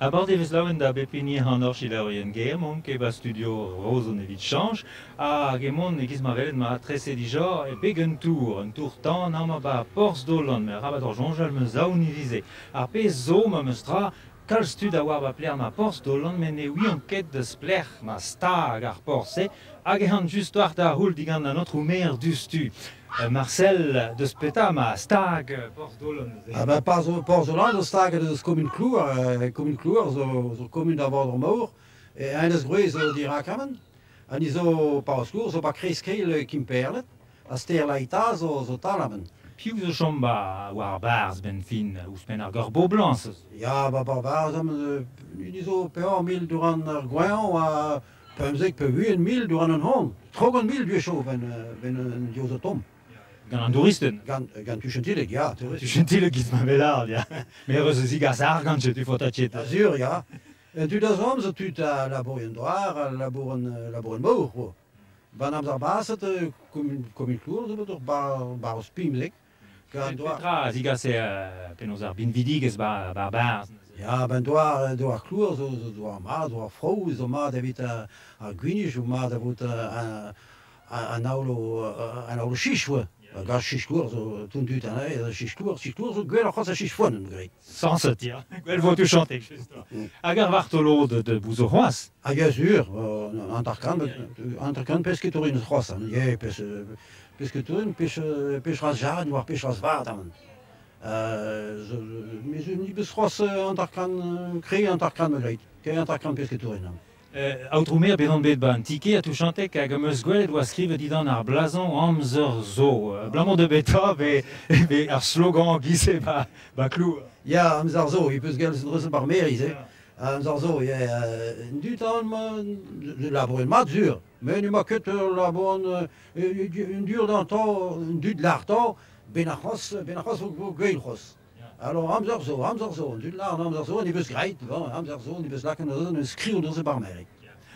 À bord des Slaven da Bepini en Orchilarien Game, qui va studio Rosenevich change, à Gemon et Gizmavel m'a tressé déjà et Begen Tour, un tour tant n'a pas Pors Dolan, mais Rabat Jonjal me zaunivisé. À Peso me stra, quel stud avoir va plaire ma Pors Dolan, mais ne oui en quête de splech, ma stag à Porse, à Gehan juste à Hul digan à notre mère du stu. Marcel de Speta, ma stag, Pors Dolan. Ah ben, pas zo lang, de staken dus komen kloer, zo komen daar wat omhoog. En is groei zo die raken. En die zo pas kloer, zo pas kreiskreel kim perlet. Als terlaita zo talamen. Più zo chamba war bars ben fin, ouz pen ar gorbo blancs. Ja, waar zijn die zo per mil durant Gouin, pemzek per 1 mil durant een hond. Trok een mil duur zo ben een Jose Tom. Gant an touristen. Gant tuschentileg, ja. Tuschentileg git ma velard, ja. Mer eus zig az argant tu fotatchet. Azur, ja. En tu das om, zo tu laboren doar, laboren moog. Ban am baset, kom ik kloer, zo toch bar spimzek. Petra zig az penos ar bin vidiges bar bars. Ja, ben doar kloer, zo doar ma, doar vrou, zo ma David ar gwinish, zo ma David an aulo chichwe. Gar chichkour, zo toen duurt aan hij, chichkour, zo gwell ar c'hoaz a chichfonnen, greit. Sans se tire. Gwell vo tu chanter, just. Agar vartolo de bouzo c'hoaz. Ah, ja, sûr, antarkan pesketorin eus c'hoaz, ja, pesketorin pech raz jarren, war pech raz vard, amen. Mais je n'ai pas c'hoaz antarkan, krei antarkan me greit, ke antarkan pesketorin, amen. Autrumer bedon bet ban ticket a tu chantek hag eus gwell doa skrive didan ar blazon amzer zo. Blamont de beta ve ar slogan gise ba klou. Ja, amzer zo, he peus gell se bar meriz, amzer zo, dut an de laboren mat zur, men ma ket laboren un dur d'antan, un dut l'artan, ben a c'hoaz vo gweil c'hoaz. Alors, amzer zo, dut l'art amzer zo, ne peus greit, amzer zo, ne peus laken un skriv de se bar merik.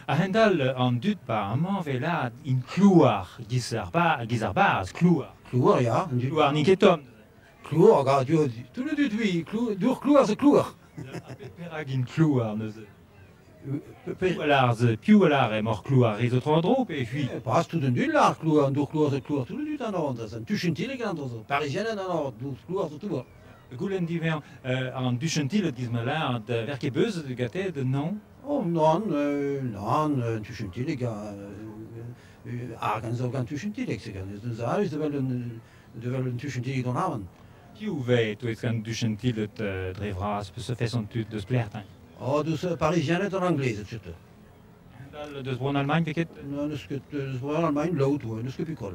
A hendal an dut pa amant velad in klouar gizar bars, klouar. Klouar, ja. Klouar niketom. Klouar, ga, tout le dut oui, dur klouar ze klouar. Perag in klouar neuze. Piou alar mor klouar ez o tro drop e puis. Pas tout un dut l'art klouar, dur klouar ze klouar, tout le dut an an, c'est un tuchentil an an, parisien an an, dur klouar ze klouar. Goulen diver an duchentil gizmalard verke beuz de gate de non. Oh, non, tuschentilig, argan zo gan tuschentilig, se gan. Dus huis de wel een tuschentilig dan hebben. Piou veit o eus gant duchentil et drevras peus se fesant tut deus plertin. Oh, dus parisien en anglais, et zute. Hendal deus bron Allemagne peket? Non, dus bron Allemagne lood, dus ke pikol.